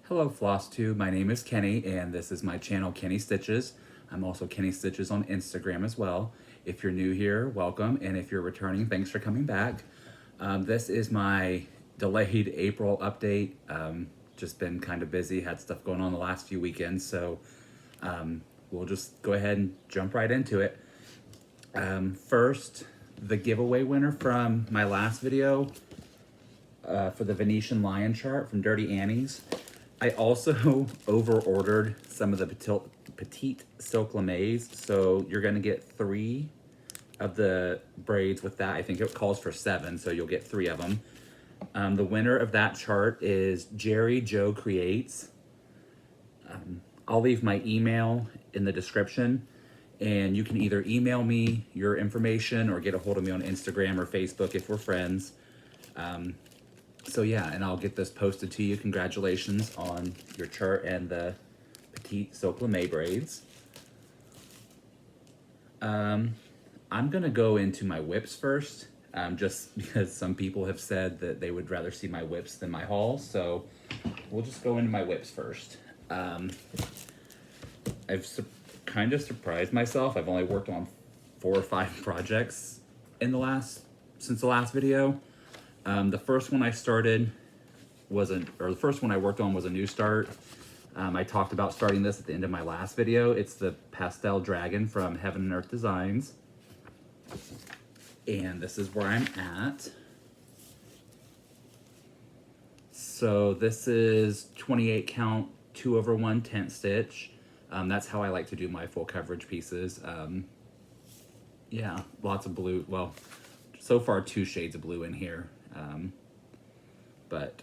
Hello Flosstube, my name is Kenny and this is my channel Kenny Stitches. I'm also Kenny Stitches on Instagram as well. If you're new here, welcome, and if you're returning, thanks for coming back. This is my delayed April update. Just been kind of busy, had stuff going on the last few weekends, so we'll just go ahead and jump right into it. First, the giveaway winner from my last video for the Venetian Lion chart from Dirty Annie's. I also over-ordered some of the petite silk lames, so you're gonna get 3 of the braids with that. I think it calls for 7, so you'll get 3 of them. The winner of that chart is Jerry Joe Creates. I'll leave my email in the description, and you can either email me your information or get a hold of me on Instagram or Facebook if we're friends. So yeah, and I'll get this posted to you. Congratulations on your chart and the petite silk lame braids. I'm gonna go into my whips first, just because some people have said that they would rather see my whips than my hauls. So we'll just go into my whips first. I've kind of surprised myself. I've only worked on 4 or 5 projects since the last video. The first one I started the first one I worked on was a new start. I talked about starting this at the end of my last video. It's the Pastel Dragon from Heaven and Earth Designs. And this is where I'm at. So this is 28 count, 2/1 tent stitch. That's how I like to do my full coverage pieces. Yeah, lots of blue. Well, so far 2 shades of blue in here. But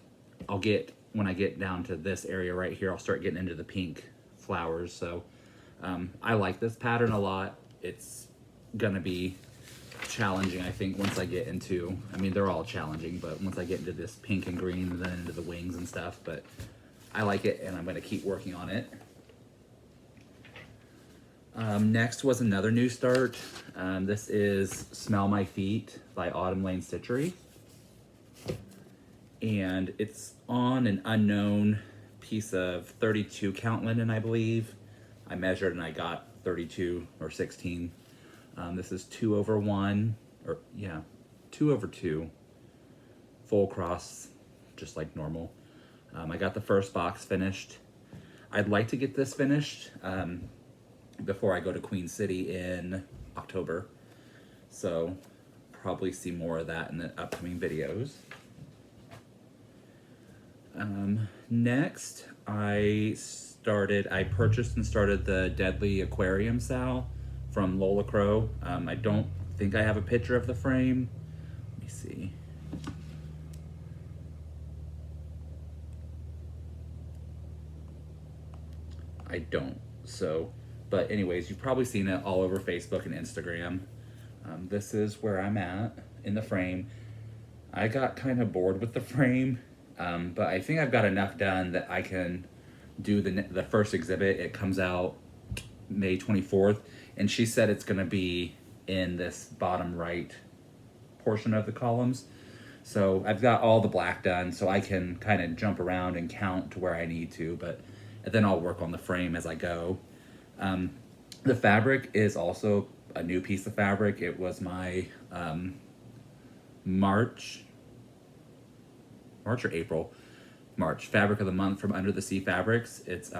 when I get down to this area right here, I'll start getting into the pink flowers. So I like this pattern a lot. It's gonna be challenging, I think, once I get into, I mean, they're all challenging, but once I get into this pink and green and then into the wings and stuff, but I like it and I'm gonna keep working on it. Next was another new start. This is Smell My Feet by Autumn Lane Stitchery. And it's on an unknown piece of 32 count linen, I believe. I measured and I got 32 or 16. This is 2/1, or yeah, 2/2, full cross, just like normal. I got the first box finished. I'd like to get this finished before I go to Queen City in October. So probably see more of that in the upcoming videos. Next, I purchased and started the Deadly Aquarium Sal from Lola Crow. I don't think I have a picture of the frame. Let me see. I don't. So, but anyways, you've probably seen it all over Facebook and Instagram. This is where I'm at in the frame. I got kind of bored with the frame. But I think I've got enough done that I can do the first exhibit. It comes out May 24th, and she said it's going to be in this bottom right portion of the columns. So I've got all the black done, so I can kind of jump around and count to where I need to, but then I'll work on the frame as I go. The fabric is also a new piece of fabric. It was my March fabric of the month from Under the Sea Fabrics. It's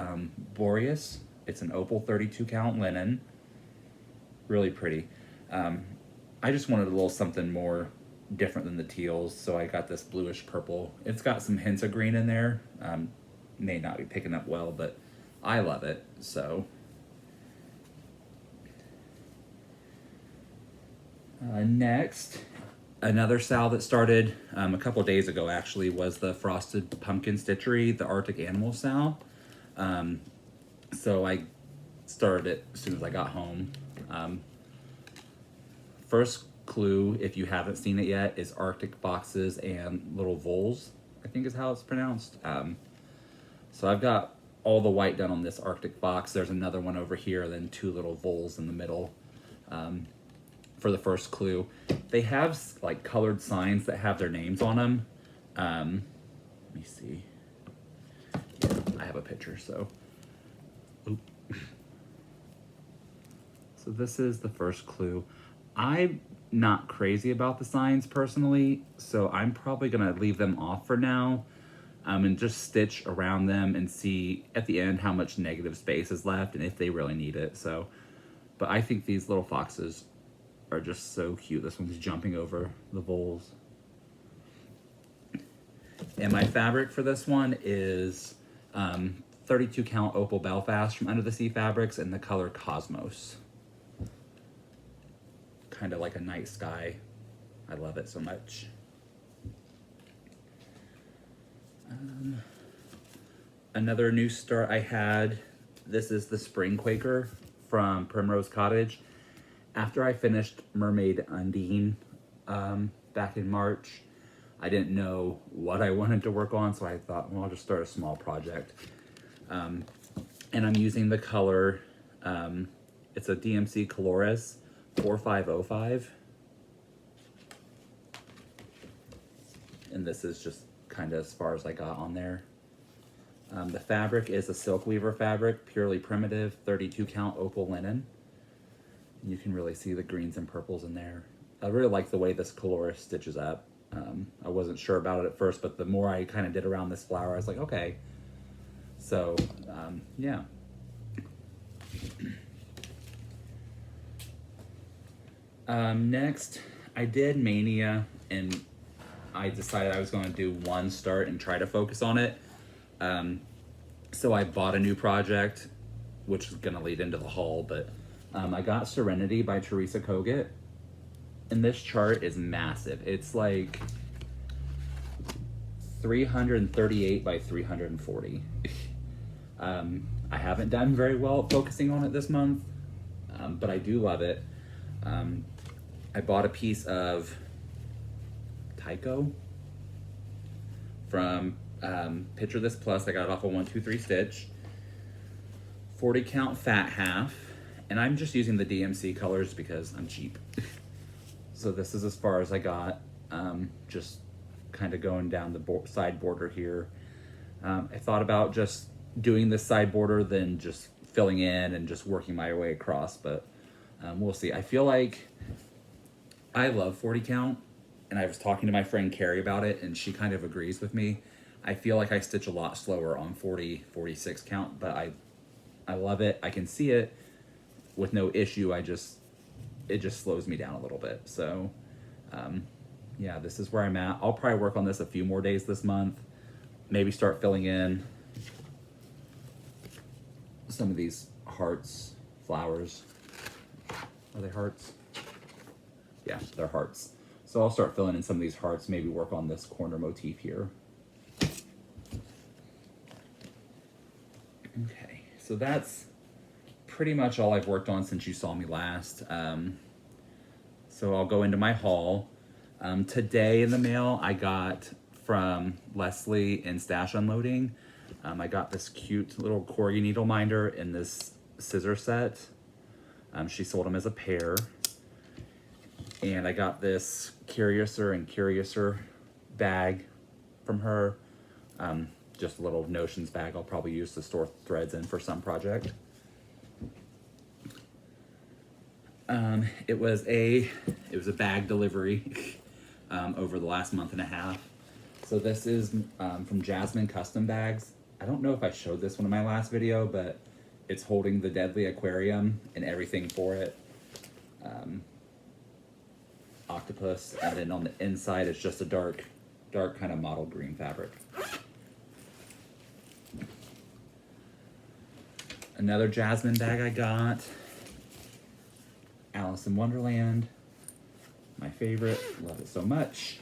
Boreas. It's an opal 32 count linen. Really pretty. I just wanted a little something more different than the teals, so I got this bluish purple. It's got some hints of green in there. May not be picking up well, but I love it. So next, another sal that started a couple of days ago actually was the Frosted Pumpkin Stitchery, the Arctic Animal Sal. So I started it as soon as I got home. First clue, if you haven't seen it yet, is Arctic boxes and little voles, I think is how it's pronounced. So I've got all the white done on this Arctic box. There's another one over here, then 2 little voles in the middle. For the first clue, they have like colored signs that have their names on them. Let me see. have a picture, so. Oop. So this is the first clue. I'm not crazy about the signs personally, so I'm probably gonna leave them off for now, and just stitch around them and see at the end how much negative space is left and if they really need it. So, but I think these little foxes are just so cute. This one's jumping over the voles. And my fabric for this one is 32 count Opal Belfast from Under the Sea Fabrics in the color Cosmos. Kind of like a night sky. I love it so much. Another new start I had, this is the Spring Quaker from Primrose Cottage. After I finished Mermaid Undine back in March, I didn't know what I wanted to work on, so I thought, well, I'll just start a small project. And I'm using the color, it's a DMC Colores 4505. And this is just kind of as far as I got on there. The fabric is a silk weaver fabric, purely primitive, 32 count opal linen. You can really see the greens and purples in there. I really like the way this Colores stitches up. I wasn't sure about it at first, but the more I kind of did around this flower, I was like, okay. So, yeah. Next, I did Mania, and I decided I was going to do one start and try to focus on it. So I bought a new project, which is going to lead into the haul, but I got Serenity by Teresa Kogut. And this chart is massive. It's like 338 by 340. I haven't done very well focusing on it this month, but I do love it. I bought a piece of Tyco from Picture This Plus. I got it off of 123 Stitch. 40 count fat half, and I'm just using the DMC colors because I'm cheap. So this is as far as I got, just kind of going down the side border here. I thought about just doing this side border, then just filling in and just working my way across, but we'll see. I feel like I love 40 count, and I was talking to my friend Carrie about it, and she kind of agrees with me. I feel like I stitch a lot slower on 40, 46 count, but I love it. I can see it with no issue. It just slows me down a little bit. So, yeah, this is where I'm at. I'll probably work on this a few more days this month. Maybe start filling in some of these hearts, flowers. Are they hearts? Yeah, they're hearts. So I'll start filling in some of these hearts, maybe work on this corner motif here. Okay, so that's pretty much all I've worked on since you saw me last. So I'll go into my haul. Today in the mail, I got from Leslie in Stash Unloading. I got this cute little corgi needle minder in this scissor set. She sold them as a pair. And I got this Curiouser and Curiouser bag from her. Just a little Notions bag I'll probably use to store threads in for some project. It was a bag delivery over the last month and a half. So this is from Jasmine Custom Bags. I don't know if I showed this one in my last video, but it's holding the Deadly Aquarium and everything for it. Octopus, and then on the inside it's just a dark kind of mottled green fabric. Another Jasmine bag I got. Alice in Wonderland, my favorite, love it so much,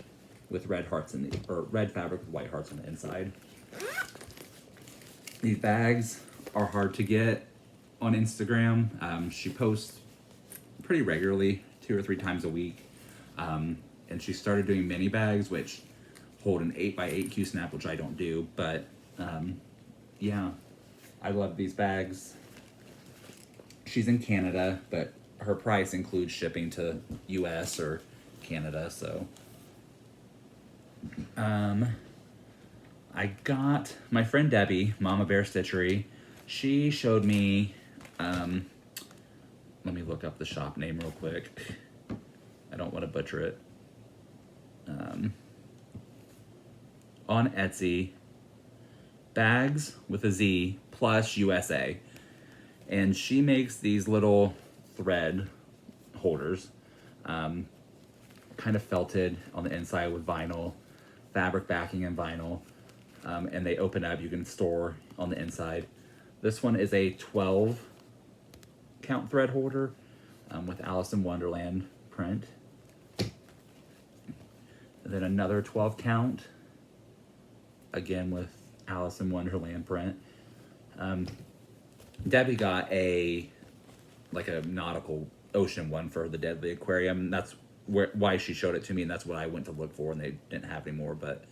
with red hearts in the, or red fabric with white hearts on the inside. These bags are hard to get on Instagram. She posts pretty regularly, 2 or 3 times a week. And she started doing mini bags, which hold an 8x8 Q-snap, which I don't do, but yeah, I love these bags. She's in Canada, but her price includes shipping to US or Canada, so. I got my friend Debbie, Mama Bear Stitchery. She showed me, let me look up the shop name real quick. I don't want to butcher it. On Etsy, Bags with a Z plus USA. And she makes these little thread holders, kind of felted on the inside with vinyl, fabric backing and vinyl. And they open up, you can store on the inside. This one is a 12 count thread holder with Alice in Wonderland print. And then another 12 count, again with Alice in Wonderland print. Debbie got like a nautical ocean one for the Deadly Aquarium. That's why she showed it to me, and that's what I went to look for, and they didn't have any more. But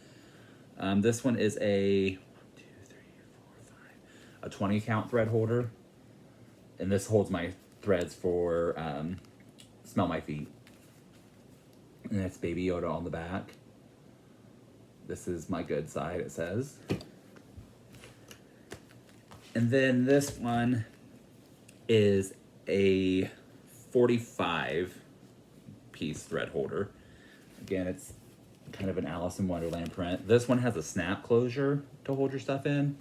this one is a 20 count thread holder, and this holds my threads for Smell My Feet. And that's Baby Yoda on the back. This is my good side, it says. And then this one is a 45 piece thread holder. Again, it's kind of an Alice in Wonderland print. This one has a snap closure to hold your stuff in.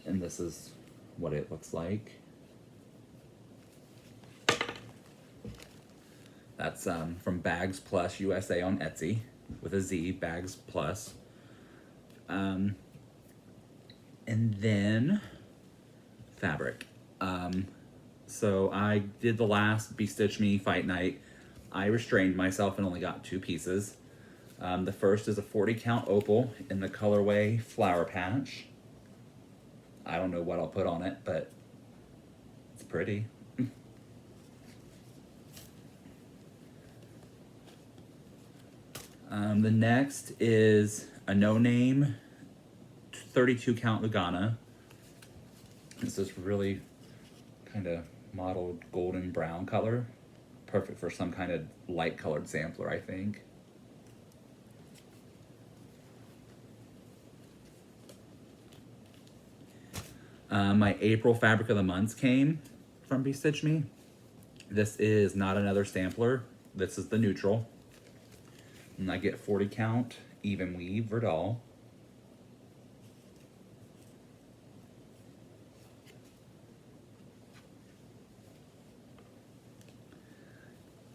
And this is what it looks like. That's from Bags Plus USA on Etsy with a Z, Bags Plus. And then fabric. So I did the last Be Stitch Me fight night. I restrained myself and only got 2 pieces. The first is a 40 count opal in the colorway Flower Patch. I don't know what I'll put on it, but it's pretty. The next is a Noname 32 count Lugana. It's this really kind of mottled golden brown color. Perfect for some kind of light colored sampler, I think. My April Fabric of the Months came from Be Stitch Me. This is not another sampler. This is the neutral. And I get 40 count even weave Verdal.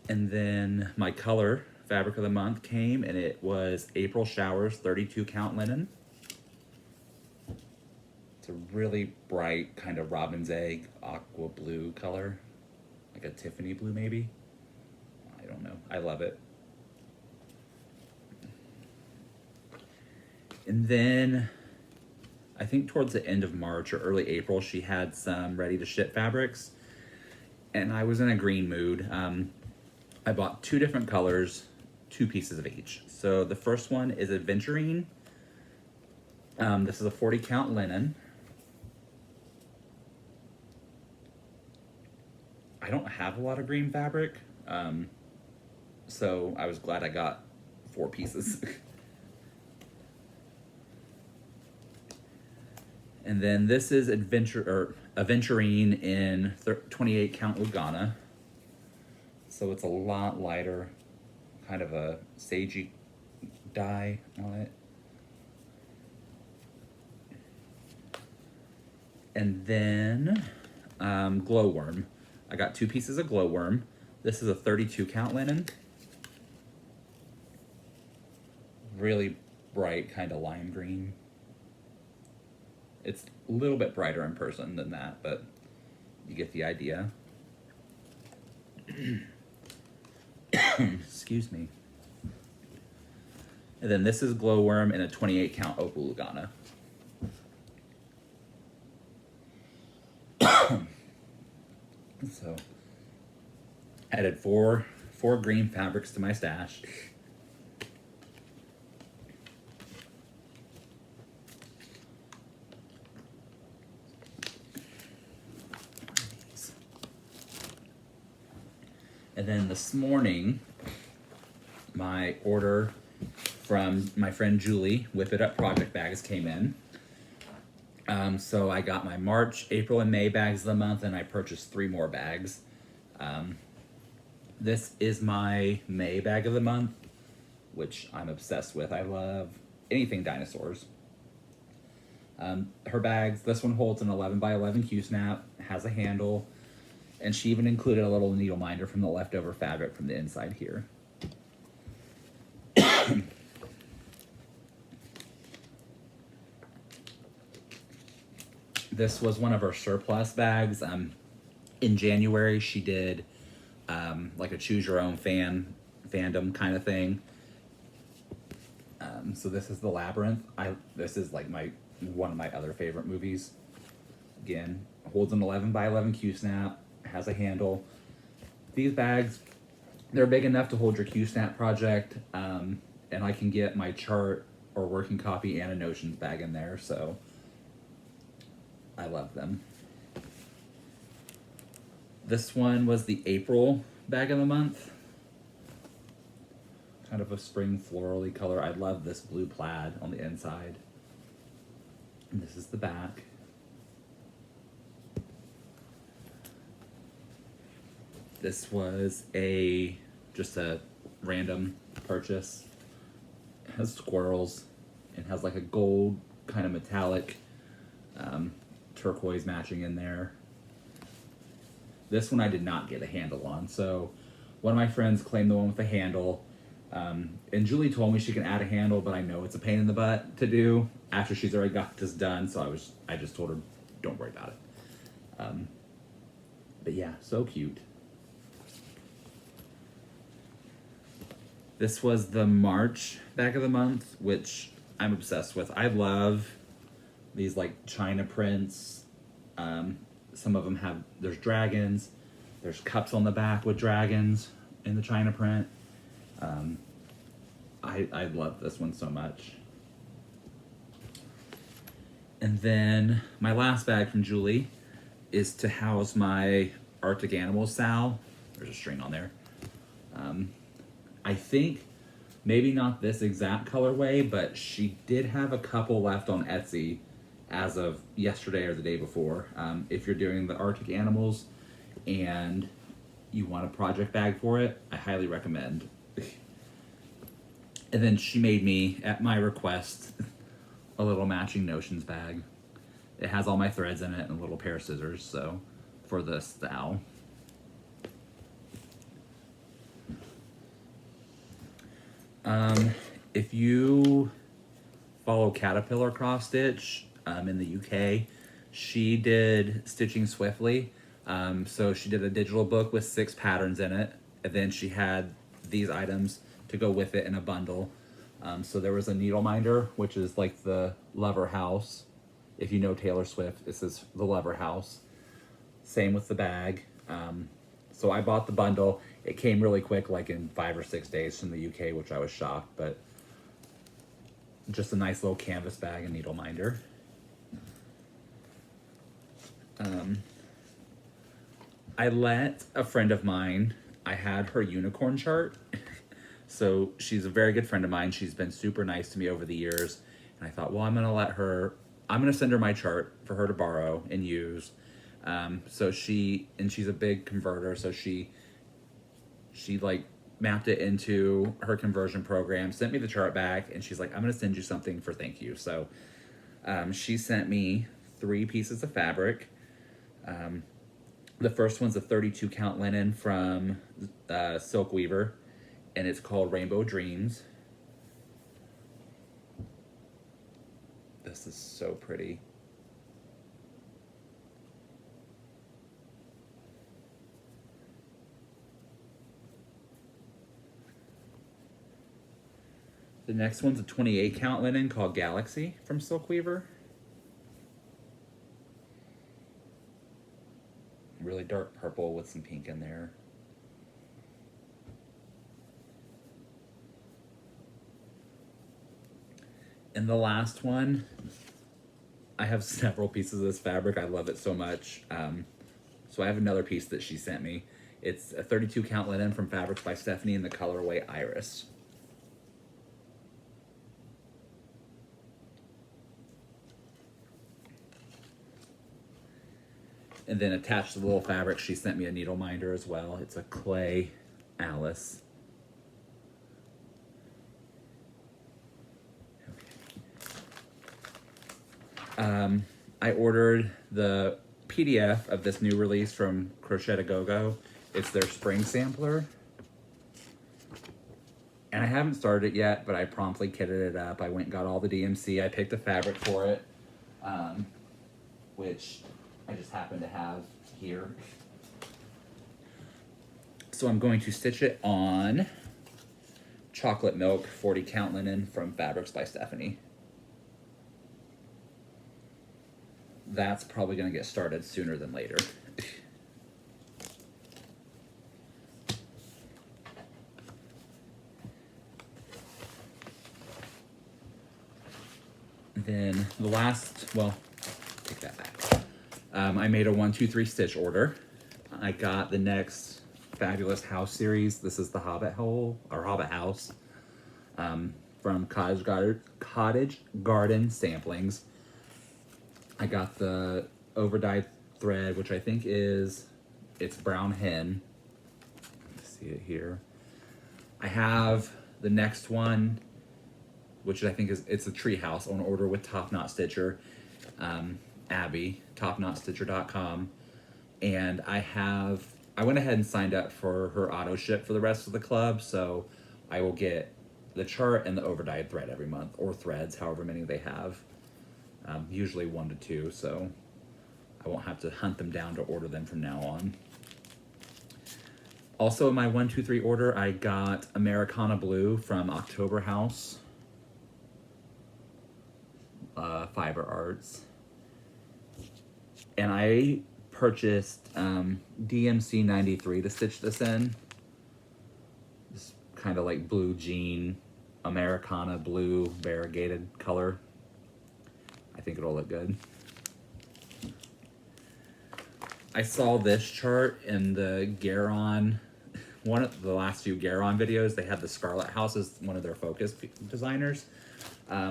And then my color Fabric of the Month came, and it was April Showers 32 count linen. It's a really bright kind of robin's egg aqua blue color, like a Tiffany blue maybe. I don't know. I love it. And then I think towards the end of March or early April, she had some ready to ship fabrics, and I was in a green mood. I bought 2 different colors, 2 pieces of each. So the first one is Adventurine. This is a 40 count linen. I don't have a lot of green fabric, so I was glad I got 4 pieces. And then this is Adventurine in 28 count Lugana. So it's a lot lighter, kind of a sagey dye on it. And then Gloworm. I got 2 pieces of Gloworm. This is a 32 count linen. Really bright, kind of lime green. It's a little bit brighter in person than that, but you get the idea. Excuse me. And then this is Gloworm in a 28 count opal Lugana. So, added four green fabrics to my stash. And then this morning, my order from my friend Julie. Whip It Up project bags came in. So I got my March, April, and May bags of the month, and I purchased 3 more bags. This is my May bag of the month, which I'm obsessed with. I love anything dinosaurs. Her bags, this one holds an 11 by 11 Q-snap, has a handle, and she even included a little needle minder from the leftover fabric from the inside here. This was one of her surplus bags. In January, she did like a choose your own fandom kind of thing. So this is the Labyrinth. This is like one of my other favorite movies. Again, holds an 11 by 11 Q-snap, has a handle. These bags, they're big enough to hold your Q-snap project, and I can get my chart or working copy and a notions bag in there, so I love them. This one was the April bag of the month. Kind of a spring florally color. I love this blue plaid on the inside. And this is the back. This was just a random purchase. It has squirrels and has like a gold kind of metallic turquoise matching in there. This one I did not get a handle on, so one of my friends claimed the one with the handle, and Julie told me she can add a handle, but I know it's a pain in the butt to do after she's already got this done, so I just told her don't worry about it. But yeah, so cute. This was the March bag of the month, which I'm obsessed with. I love these like China prints. Some of them there's dragons. There's cups on the back with dragons in the China print. I love this one so much. And then my last bag from Julie is to house my Arctic Animals Sal. There's a string on there. I think maybe not this exact colorway, but she did have a couple left on Etsy as of yesterday or the day before. If you're doing the Arctic Animals and you want a project bag for it, I highly recommend. And then she made me, at my request, a little matching notions bag. It has all my threads in it and a little pair of scissors, so for the owl. If you follow Caterpillar Cross Stitch in the UK, she did Stitching Swiftly. So she did a digital book with 6 patterns in it, and then she had these items to go with it in a bundle. So there was a needle minder, which is like the Lover House. If you know Taylor Swift, this is the Lover House. Same with the bag. So I bought the bundle. It came really quick, like in 5 or 6 days from the UK, which I was shocked, but just a nice little canvas bag and needle minder. I let a friend of mine, I had her unicorn chart. So she's a very good friend of mine. She's been super nice to me over the years. And I thought, well, I'm going to send her my chart for her to borrow and use. So she's a big converter. So she like mapped it into her conversion program, sent me the chart back, and she's like, I'm going to send you something for thank you. So she sent me 3 pieces of fabric. The first one's a 32 count linen from Silk Weaver, and it's called Rainbow Dreams. This is so pretty. The next one's a 28 count linen called Galaxy from Silk Weaver. Really dark purple with some pink in there. And the last one, I have several pieces of this fabric. I love it so much. So I have another piece that she sent me. It's a 32 count linen from Fabrics by Stephanie in the colorway Iris. And then attached to the little fabric, she sent me a needle minder as well. It's a clay Alice. I ordered the PDF of this new release from Crochet Aogo. It's their spring sampler. And I haven't started it yet, but I promptly kitted it up. I went and got all the DMC. I picked a fabric for it, which I just happen to have here. So I'm going to stitch it on chocolate milk 40 count linen from Fabrics by Stephanie. That's probably going to get started sooner than later. Then the last, well, take that back. I made a 1, 2, 3 stitch order. I got the next Fabulous House series. This is the Hobbit House from Cottage Garden Samplings. I got the overdyed thread, which I think is, it's brown hen. See it here. I have the next one, which I think is, it's a tree house on order with Top Knot Stitcher, Abby, topknotstitcher.com. And I went ahead and signed up for her auto ship for the rest of the club, so I will get the chart and the overdyed thread every month, or threads, however many they have. Usually 1 to 2, so I won't have to hunt them down to order them from now on. Also in my 1, 2, 3 order, I got Americana Blue from October House. Fiber Arts. And I purchased DMC 93 to stitch this in. This kind of like blue jean, Americana Blue variegated color. I think it'll look good. I saw this chart in the Garon, one of the last few Garon videos. They had the Scarlet House as one of their focus designers.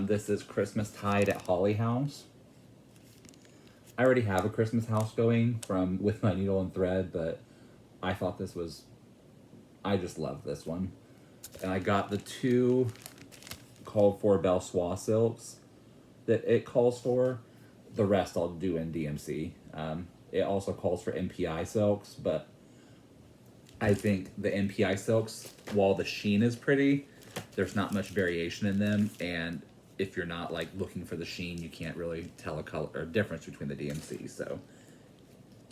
This is Christmas Tide at Holly House. I already have a Christmas house going with my needle and thread, but I thought this was, I just love this one. And I got the 2 called for Belle Soie silks that it calls for. The rest I'll do in DMC. It also calls for MPI silks, but I think the MPI silks, while the sheen is pretty, there's not much variation in them, and if you're not like looking for the sheen, you can't really tell a color or difference between the DMC. So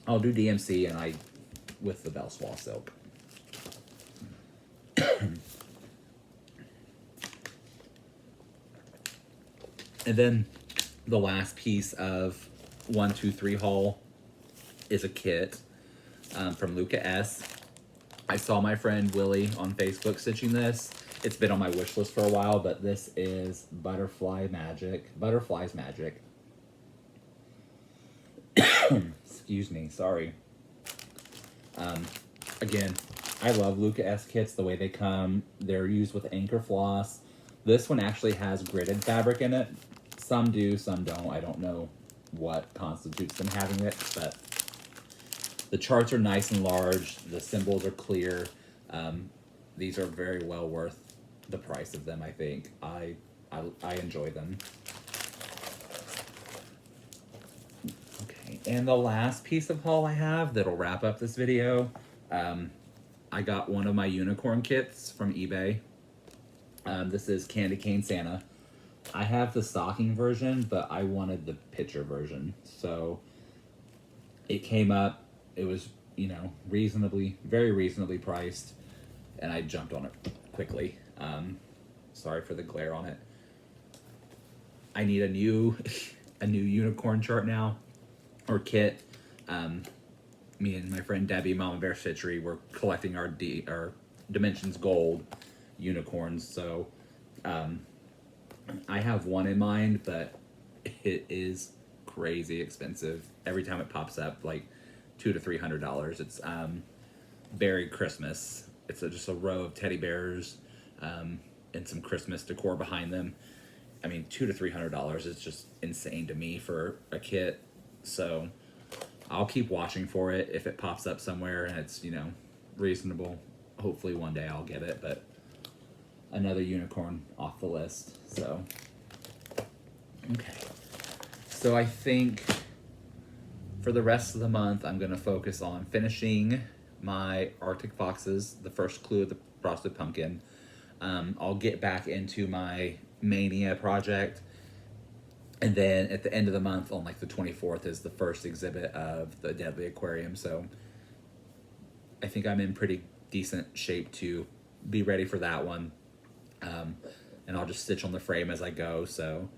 I'll do DMC and with the Belle Soie silk. And then the last piece of 1, 2, 3 haul is a kit from Luca S. I saw my friend Willie on Facebook stitching this. It's been on my wish list for a while, but this is Butterfly's Magic. Excuse me, sorry. Again, I love Luca S kits, the way they come. They're used with anchor floss. This one actually has gridded fabric in it. Some do, some don't. I don't know what constitutes them having it, but the charts are nice and large. The symbols are clear. These are very well worth the price of them, I think. I enjoy them. Okay, and the last piece of haul I have that'll wrap up this video, I got one of my unicorn kits from eBay. This is Candy Cane Santa. I have the stocking version, but I wanted the picture version. So it came up, it was, you know, very reasonably priced, and I jumped on it quickly. Sorry for the glare on it. I need a new unicorn chart now, or kit. Me and my friend Debbie, Mama Bear Stitchery, we're collecting our Dimensions Gold unicorns. So I have one in mind, but it is crazy expensive. Every time it pops up, like $200 to $300. It's Berry Christmas. It's just a row of teddy bears and some Christmas decor behind them. I mean, $200 to $300 is just insane to me for a kit. So I'll keep watching for it. If it pops up somewhere and it's, you know, reasonable, hopefully one day I'll get it. But another unicorn off the list. So, okay. So I think for the rest of the month, I'm going to focus on finishing my Arctic Foxes, the first clue of the Frosted Pumpkin. I'll get back into my Mania project. And then at the end of the month, on like the 24th, is the first exhibit of the Deadly Aquarium. So I think I'm in pretty decent shape to be ready for that one. And I'll just stitch on the frame as I go. So,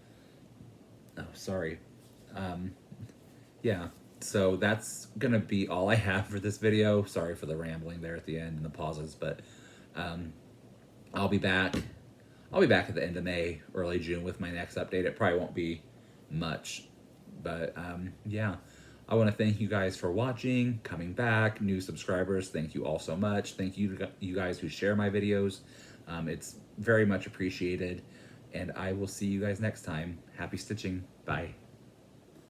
oh, sorry. Yeah, so that's going to be all I have for this video. Sorry for the rambling there at the end and the pauses, but I'll be back. I'll be back at the end of May, early June with my next update. It probably won't be much, but yeah. I want to thank you guys for watching, coming back, new subscribers. Thank you all so much. Thank you to you guys who share my videos. It's very much appreciated, and I will see you guys next time. Happy stitching. Bye.